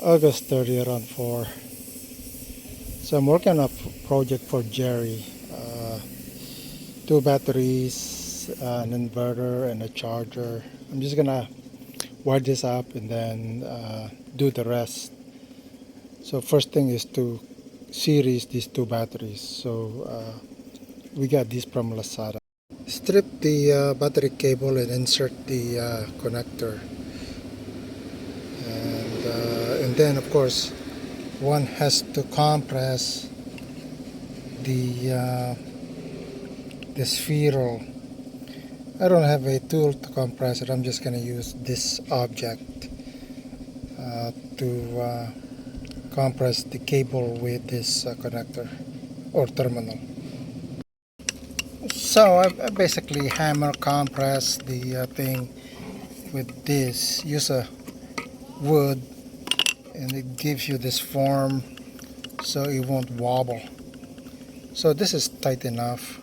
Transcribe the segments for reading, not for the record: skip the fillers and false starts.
August 30 around 4. So I'm working on a project for Jerry. Two batteries, an inverter, and a charger. I'm just gonna wire this up and then do the rest. So first thing is to series these two batteries. So we got these from Lazada. Strip the battery cable and insert the connector. And then of course one has to compress the spheral. I don't have a tool to compress it. I'm just going to use this object to compress the cable with this connector or terminal. So I basically hammer compress the thing with this. Use a wood and it gives you this form so it won't wobble. So this is tight enough.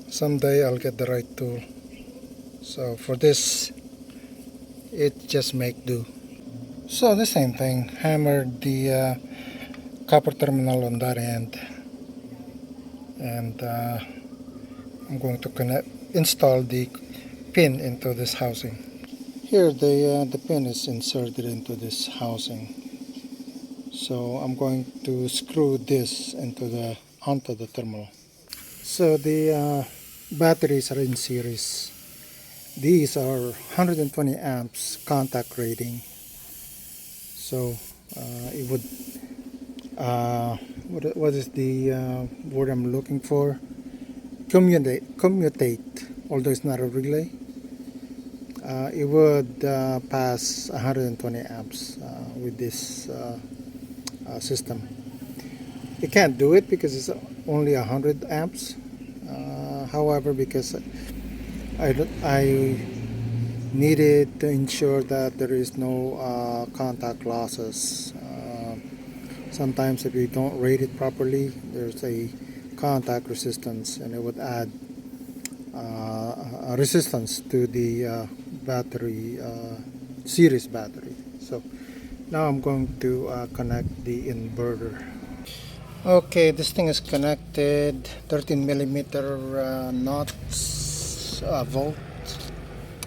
Someday I'll get the right tool. So for this, it just make do. So the same thing, hammered the copper terminal on that end, and I'm going to install the pin into this housing. Here the pin is inserted into this housing. So I'm going to screw this onto the terminal. So the batteries are in series. These are 120 amps contact rating. So it would what is the word I'm looking for? Commutate. Although it's not a relay, it would pass 120 amps with this system. It can't do it because it's only 100 amps. However, because I needed to ensure that there is no contact losses. Sometimes if you don't rate it properly, there's a contact resistance, and it would add a resistance to the battery, series battery. So now I'm going to connect the inverter. Okay, this thing is connected. 13 millimeter knots volt.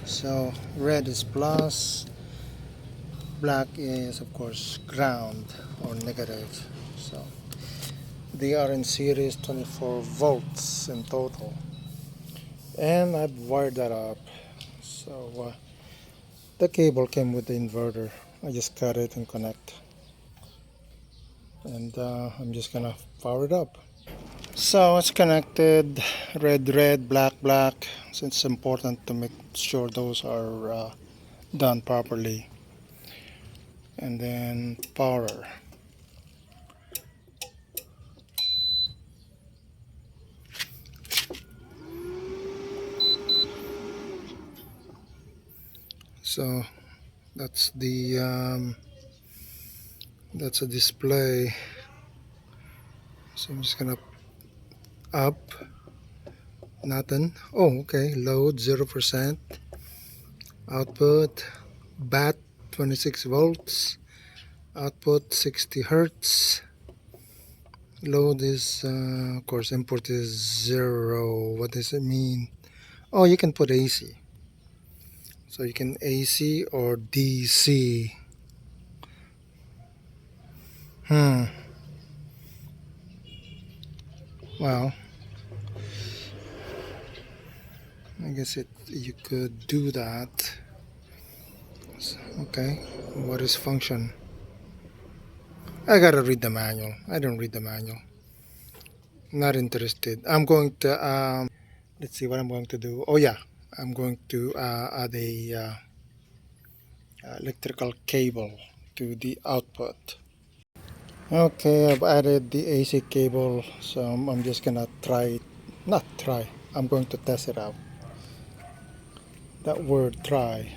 So red is plus, black is of course ground or negative. So they are in series, 24 volts in total, and I've wired that up. So the cable came with the inverter. I just cut it and connect, and I'm just gonna power it up. So it's connected, red red, black black. So it's important to make sure those are done properly. And then power. So that's that's a display. So I'm just gonna up, nothing. Oh, okay. Load 0%. Output bat 26 volts. Output 60 hertz. Load is of course input is 0. What does it mean? Oh, you can put AC. So you can AC or DC. Well, I guess you could do that. Okay, what is function? I gotta read the manual. I don't read the manual. Not interested. I'm going to let's see what I'm going to do. Oh yeah, I'm going to add a electrical cable to the output. Okay, I've added the AC cable, so I'm just gonna try it. Not try. I'm going to test it out. That word try,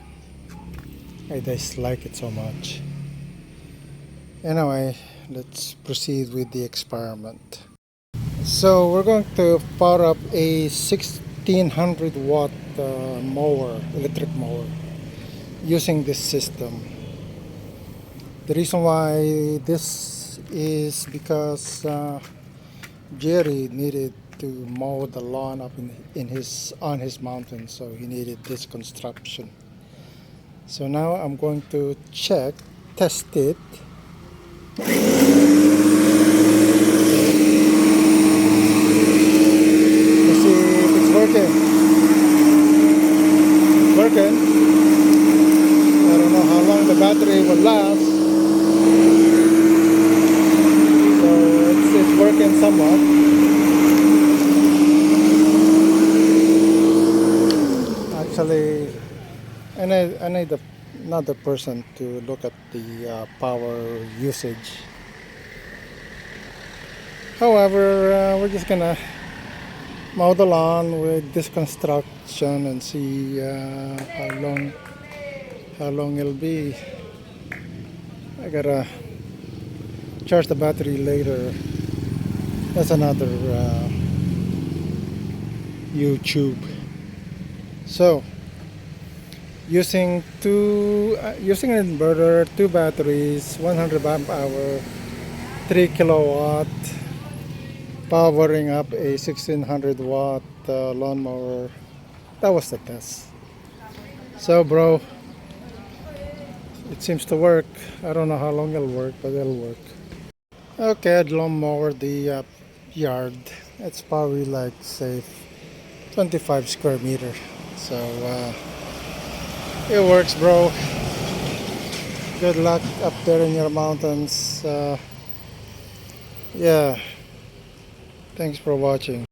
I dislike it so much. Anyway, let's proceed with the experiment. So we're going to power up a 1600 watt electric mower, using this system. The reason why this is because Jerry needed to mow the lawn up in his on his mountain, so he needed this construction. So now I'm going to test it. To see if it's working. It's working. I don't know how long the battery will last. So it's working somewhat. Actually, I need another person to look at the power usage. However, we're just gonna mow the lawn with this construction and see how long it'll be. I gotta charge the battery later. That's another YouTube. So using using an inverter, two batteries, 100 amp hour, 3 kilowatt, powering up a 1600 watt lawnmower. That was the test. So bro, it seems to work. I don't know how long it'll work, but it'll work. Okay, I'd lawnmower the yard. It's probably like say 25 square meter. So it works, bro. Good luck up there in your mountains. Yeah, thanks for watching.